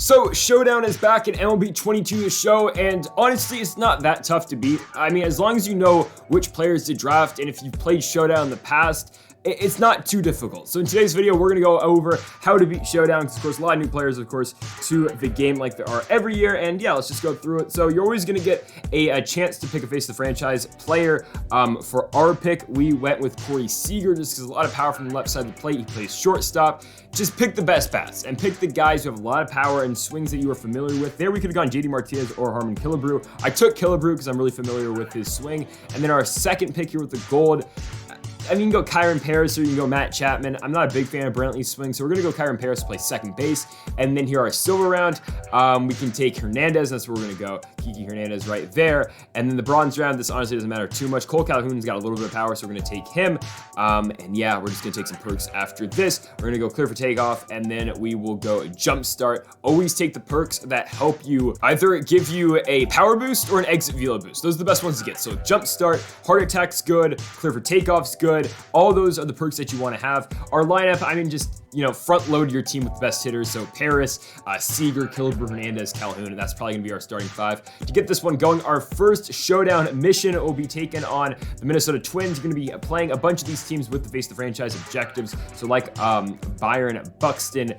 So Showdown is back in MLB 22 The Show, and honestly, it's not that tough to beat. I mean, as long as you know which players to draft, and if you've played Showdown in the past, it's not too difficult. So in today's video, we're gonna go over how to beat Showdown, because of course, a lot of new players, of course, to the game like there are every year, and yeah, let's just go through it. So you're always gonna get a chance to pick a face of the franchise player. For our pick, we went with Corey Seager, just because a lot of power from the left side of the plate. He plays shortstop. Just pick the best bats and pick the guys who have a lot of power and swings that you are familiar with. There we could have gone JD Martinez or Harmon Killebrew. I took Killebrew because I'm really familiar with his swing. And then our second pick here with the gold, I mean, you can go Kyron Paris or you can go Matt Chapman. I'm not a big fan of Brantley's swing, so we're going to go Kyron Paris to play second base. And then here our silver round, we can take Hernandez. That's where we're going to go. Kiki Hernandez right there. And then the bronze round, this honestly doesn't matter too much. Cole Calhoun's got a little bit of power, so we're going to take him. And yeah, we're just going to take some perks after this. We're going to go clear for takeoff, and then we will go jump start. Always take the perks that help you either give you a power boost or an exit velo boost. Those are the best ones to get. So jump start, heart attack's good, clear for takeoff's good. All those are the perks that you want to have. Our lineup, I mean, just, you know, front load your team with the best hitters. So Paris, Seager, Killebrew, Hernandez, Calhoun, and that's probably going to be our starting five. To get this one going, our first Showdown mission will be taken on the Minnesota Twins. You're going to be playing a bunch of these teams with the face of the franchise objectives. So like Byron Buxton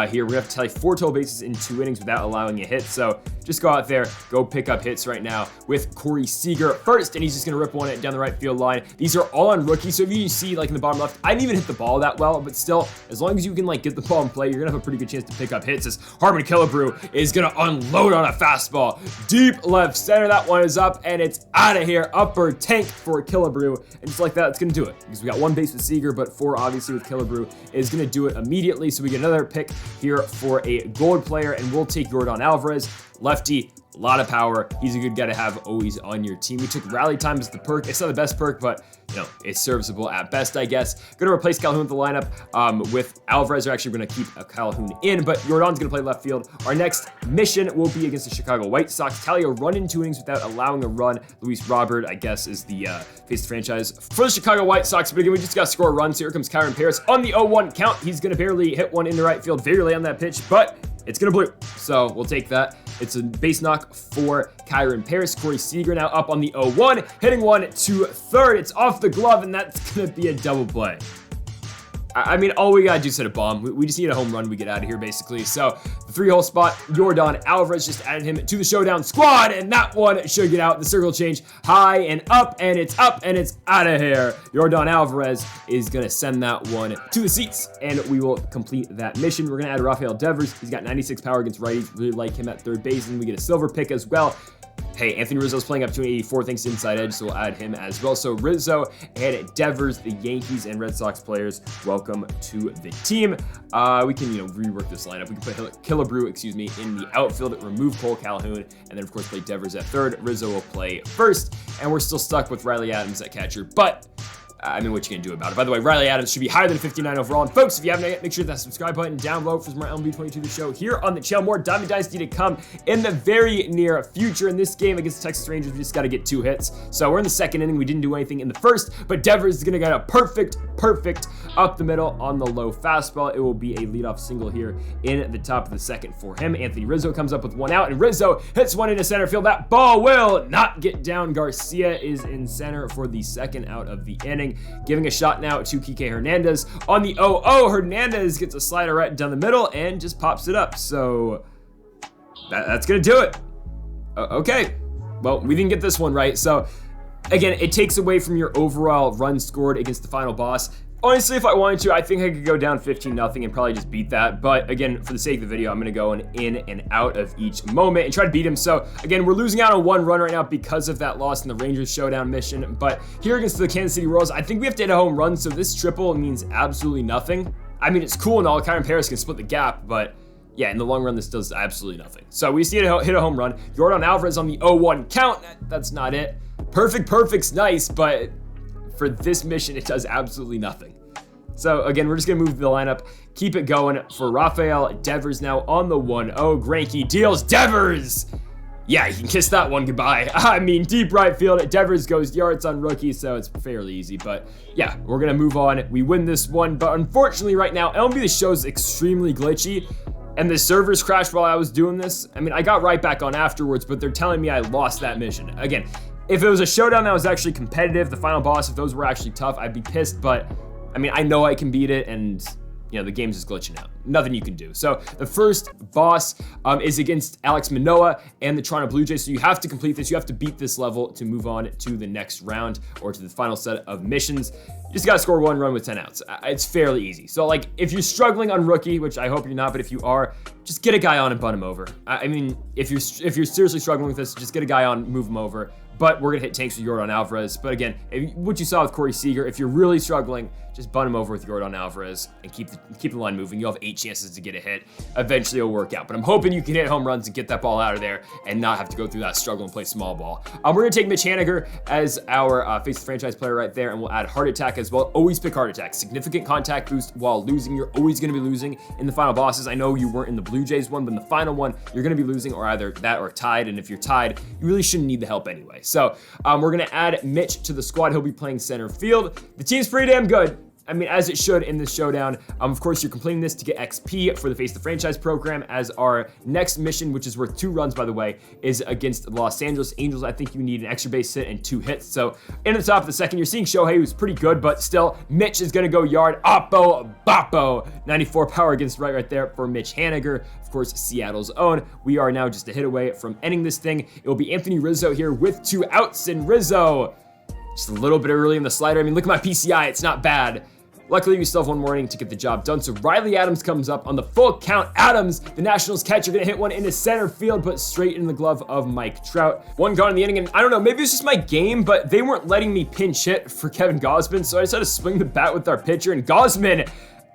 here, we have to tally 4 total bases in 2 innings without allowing a hit. So just go out there, go pick up hits right now with Corey Seager first, and he's just going to rip one down the right field line. These are all on rookies, so if you see like in the bottom left, I didn't even hit the ball that well, but still, as long as you can like get the ball in play, you're going to have a pretty good chance to pick up hits as Harmon Killebrew is going to unload on a fastball. Deep left center, that one is up, and it's out of here. Upper tank for Killebrew, and just like that, it's going to do it. Because we got 1 base with Seager, but 4 obviously with Killebrew is going to do it immediately. So we get another pick here for a gold player, and we'll take Yordan Alvarez. Lefty, a lot of power. He's a good guy to have always on your team. We took rally time as the perk. It's not the best perk, but you know, it's serviceable at best, I guess. Going to replace Calhoun with the lineup with Alvarez. We're actually going to keep Calhoun in, but Yordan's going to play left field. Our next mission will be against the Chicago White Sox. Tally a run in 2 innings without allowing a run. Luis Robert, I guess, is the face of the franchise for the Chicago White Sox. But again, we just got to score a run. So here comes Kyron Paris on the 0-1 count. He's going to barely hit one in the right field very late on that pitch, but it's going to blue. So we'll take that. It's a base knock for Kyron Paris. Corey Seager now up on the 0-1, hitting one to third. It's off the glove, and that's going to be a double play. I mean, all we got to do is hit a bomb. We just need a home run. We get out of here, basically. So the 3-hole spot, Yordan Alvarez just added him to the Showdown squad, and that one should get out. The circle change high and it's out of here. Yordan Alvarez is going to send that one to the seats, and we will complete that mission. We're going to add Rafael Devers. He's got 96 power against righties. Really like him at third base, and we get a silver pick as well. Hey, Anthony Rizzo's playing up to an 84 thanks to inside edge, so we'll add him as well. So Rizzo and Devers, the Yankees and Red Sox players, welcome to the team. We can, you know, rework this lineup. We can put Killebrew, in the outfield, remove Cole Calhoun, and then of course play Devers at third. Rizzo will play first, and we're still stuck with Riley Adams at catcher, but I mean, what you gonna do about it? By the way, Riley Adams should be higher than 59 overall. And folks, if you haven't yet, make sure that subscribe button down below for some more MLB 22 The Show here on the channel. More Diamond Dynasty to come in the very near future. In this game against the Texas Rangers, we just got to get 2 hits. So we're in the second inning. We didn't do anything in the first, but Devers is gonna get a perfect up the middle on the low fastball. It will be a leadoff single here in the top of the second for him. Anthony Rizzo comes up with 1 out, and Rizzo hits one into center field. That ball will not get down. Garcia is in center for the second out of the inning. Giving a shot now to Kike Hernandez on the 0-0. Hernandez gets a slider right down the middle and just pops it up. So that's going to do it. Okay. Well, we didn't get this one right. So again, it takes away from your overall run scored against the final boss. Honestly, if I wanted to, I think I could go down 15-0 and probably just beat that. But again, for the sake of the video, I'm going to go in and out of each moment and try to beat him. So again, we're losing out on 1 run right now because of that loss in the Rangers Showdown mission. But here against the Kansas City Royals, I think we have to hit a home run. So this triple means absolutely nothing. I mean, it's cool and all. Kyron Paris can split the gap, but yeah, in the long run, this does absolutely nothing. So we just need to hit a home run. Yordan Alvarez on the 0-1 count. That's not it. Perfect's nice, but for this mission, it does absolutely nothing. So again, we're just gonna move the lineup, keep it going for Rafael Devers now on the 1-0. Greinke deals Devers. Yeah, you can kiss that one goodbye. I mean, deep right field. Devers goes yards on rookie, so it's fairly easy. But yeah, we're gonna move on. We win this one, but unfortunately right now, MLB The Show is extremely glitchy. and the servers crashed while I was doing this. I mean, I got right back on afterwards, but they're telling me I lost that mission. Again, if it was a showdown that was actually competitive, the final boss, if those were actually tough, I'd be pissed, but I mean, I know I can beat it, and you know, the game's just glitching out. Nothing you can do. So the first boss is against Alex Manoah and the Toronto Blue Jays. So you have to complete this. You have to beat this level to move on to the next round or to the final set of missions. You just gotta score 1 run with 10 outs. It's fairly easy. So like, if you're struggling on rookie, which I hope you're not, but if you are, just get a guy on and bun him over. I mean, if you're seriously struggling with this, just get a guy on, move him over. But we're gonna hit tanks with Yordan Alvarez. But again, what you saw with Corey Seager, if you're really struggling, just bun him over with Yordan Alvarez and keep the line moving. You'll have 8 chances to get a hit. Eventually it'll work out. But I'm hoping you can hit home runs and get that ball out of there and not have to go through that struggle and play small ball. We're gonna take Mitch Haniger as our face the franchise player right there, and we'll add Heart Attack as well. Always pick Heart Attack. Significant contact boost while losing. You're always gonna be losing in the final bosses. I know you weren't in the Blue Jays one, but in the final one, you're gonna be losing or either that or tied. And if you're tied, you really shouldn't need the help anyway. So we're gonna add Mitch to the squad. He'll be playing center field. The team's pretty damn good. I mean, as it should in this showdown. Of course, you're completing this to get XP for the Face the Franchise program, as our next mission, which is worth 2 runs, by the way, is against the Los Angeles Angels. I think you need an extra base hit and 2 hits. So in the top of the second, you're seeing Shohei, who's pretty good, but still, Mitch is going to go yard. Oppo Boppo. 94 power against right there for Mitch Haniger. Of course, Seattle's own. We are now just a hit away from ending this thing. It will be Anthony Rizzo here with 2 outs, and Rizzo just a little bit early in the slider. I mean, look at my PCI. It's not bad. Luckily, we still have 1 more inning to get the job done. So Riley Adams comes up on the full count. Adams, the Nationals catcher, gonna hit one into center field, but straight in the glove of Mike Trout. 1 gone in the inning, and I don't know, maybe it's just my game, but they weren't letting me pinch hit for Kevin Gausman, so I decided to swing the bat with our pitcher, and Gausman,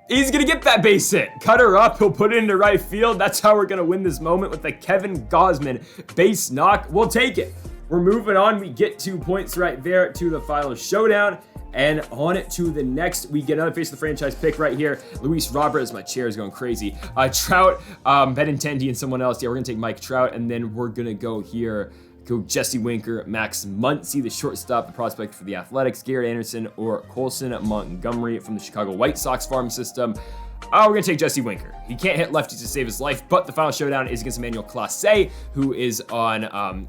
he's gonna get that base hit. Cut her up, he'll put it into right field. That's how we're gonna win this moment with the Kevin Gausman base knock. We'll take it. We're moving on. We get 2 points right there to the final showdown. And on it to the next, we get another face of the franchise pick right here. Luis Roberts, my chair is going crazy. Trout, Benintendi, and someone else. Yeah, we're gonna take Mike Trout, and then we're gonna go here. Go Jesse Winker, Max Muncy, the shortstop, the prospect for the Athletics, Garrett Anderson, or Colson Montgomery from the Chicago White Sox farm system. We're gonna take Jesse Winker. He can't hit lefties to save his life, but the final showdown is against Emmanuel Clase, who is on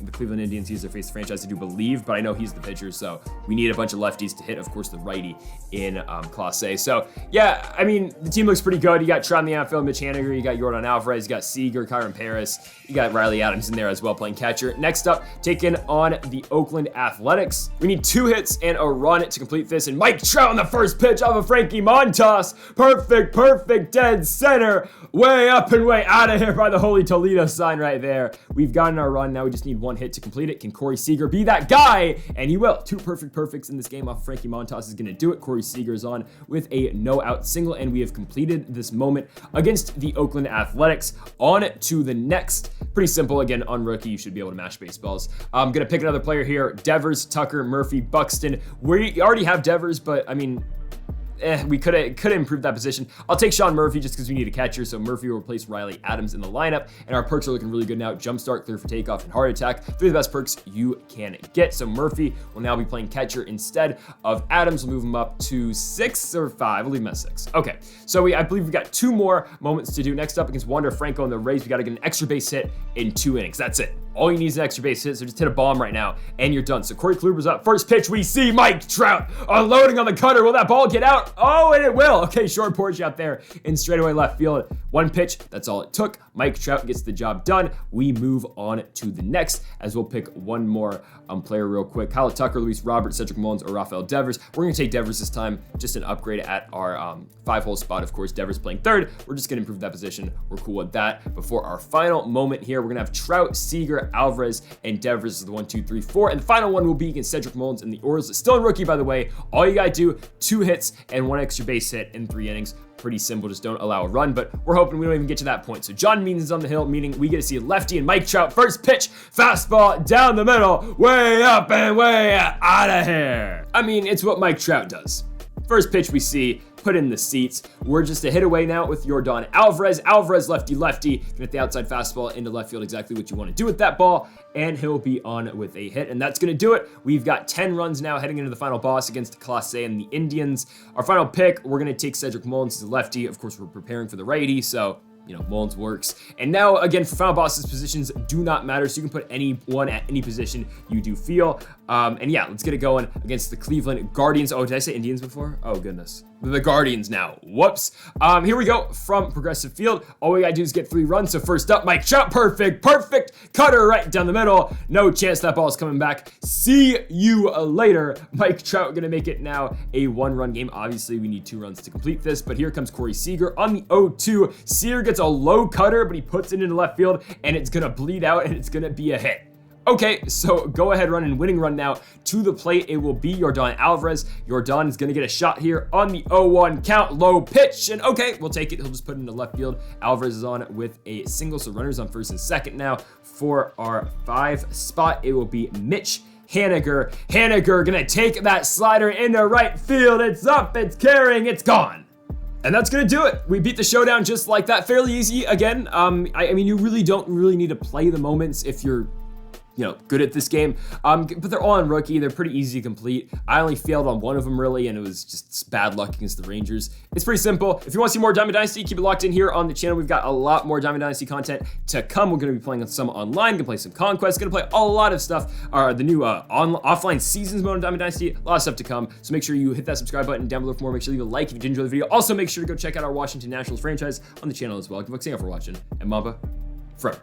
the Cleveland Indians. He's their face the franchise, I do believe, but I know he's the pitcher, so we need a bunch of lefties to hit, of course, the righty in Clase. So, yeah, I mean, the team looks pretty good. You got Trout in the outfield, Mitch Haniger, you got Yordan Alvarez, you got Seager, Kyron Paris, you got Riley Adams in there as well playing catcher. Next up, taking on the Oakland Athletics. We need 2 hits and a run to complete this, and Mike Trout on the first pitch off of Frankie Montas. Perfect, dead center, way up and way out of here by the Holy Toledo sign right there. We've gotten our run. Now we just need 1 hit to complete it. Can Corey Seager be that guy? And he will. 2 perfects in this game off of Frankie Montas is going to do it. Corey Seager is on with a no-out single, and we have completed this moment against the Oakland Athletics. On to the next. Pretty simple. Again, on rookie, you should be able to mash baseballs. I'm going to pick another player here. Devers, Tucker, Murphy, Buxton. We already have Devers, but I mean, we could have improved that position. I'll take Sean Murphy just because we need a catcher, so Murphy will replace Riley Adams in the lineup, and our perks are looking really good now. Jumpstart, Clear for Takeoff, and Heart Attack. 3 of the best perks you can get. So Murphy will now be playing catcher instead of Adams. We'll move him up to 6 or 5. We'll leave him at 6. Okay, so I believe we've got 2 more moments to do. Next up against Wander Franco and the Rays, we got to get an extra base hit in 2 innings. That's it. All you need is an extra base hit, so just hit a bomb right now, and you're done. So Corey Kluber's up. First pitch, we see Mike Trout unloading on the cutter. Will that ball get out? Oh, and it will. Okay, short porch out there in straightaway left field. 1 pitch, that's all it took. Mike Trout gets the job done. We move on to the next, as we'll pick 1 more player real quick. Kyle Tucker, Luis Roberts, Cedric Mullins, or Rafael Devers. We're going to take Devers this time, just an upgrade at our 5-hole spot. Of course, Devers playing third. We're just going to improve that position. We're cool with that. Before our final moment here, we're going to have Trout, Seager, Alvarez, and Devers is the 1, 2, 3, 4. And the final one will be against Cedric Mullins and the Orioles. Still in rookie, by the way. All you got to do, 2 hits and 1 extra base hit in 3 innings. Pretty simple, just don't allow a run, but we're hoping we don't even get to that point. So John Means is on the hill, meaning we get to see a lefty and Mike Trout. First pitch, fastball down the middle, way up and way out of here. I mean, it's what Mike Trout does. First pitch we see, put in the seats. We're just a hit away now with Yordan Alvarez. Alvarez, lefty, can hit the outside fastball into left field, exactly what you want to do with that ball, and he'll be on with a hit, and that's going to do it. We've got 10 runs now heading into the final boss against Clase and the Indians. Our final pick, we're going to take Cedric Mullins as a lefty. Of course, we're preparing for the righty, so Mullins works. And now, again, for final bosses, positions do not matter, so you can put anyone at any position you do feel. And yeah, let's get it going against the Cleveland Guardians. Oh, did I say Indians before? Oh, goodness. The Guardians now. Whoops. Here we go from Progressive Field. All we gotta do is get 3 runs. So first up, Mike Trout. Perfect. Cutter right down the middle. No chance that ball's coming back. See you later. Mike Trout gonna make it now a 1-run game. Obviously, we need 2 runs to complete this, but here comes Corey Seager on the 0-2. Seager gets a low cutter, but he puts it into left field, and it's gonna bleed out, and it's gonna be a hit. Okay, so go ahead run and winning run now to the plate. It will be Yordan Alvarez. Yordan is going to get a shot here on the 0-1 count, low pitch, and okay, we'll take it. He'll just put it into left field. Alvarez is on with a single, so runners on first and second now. For our 5 spot, it will be Mitch Haniger. Haniger going to take that slider into right field. It's up, it's carrying, it's gone. And that's gonna do it. We beat the Showdown just like that. Fairly easy again. I mean, you really don't need to play the moments if you're good at this game, but they're all on rookie. They're pretty easy to complete. I only failed on one of them really, and it was just bad luck against the Rangers. It's pretty simple. If you want to see more Diamond Dynasty, keep it locked in here on the channel. We've got a lot more Diamond Dynasty content to come. We're going to be playing some online, gonna play some Conquest, gonna play a lot of stuff. The new offline seasons mode on Diamond Dynasty, a lot of stuff to come. So make sure you hit that subscribe button down below for more. Make sure you leave a like if you did enjoy the video. Also, make sure to go check out our Washington Nationals franchise on the channel as well. Thanks for watching, and Mamba forever.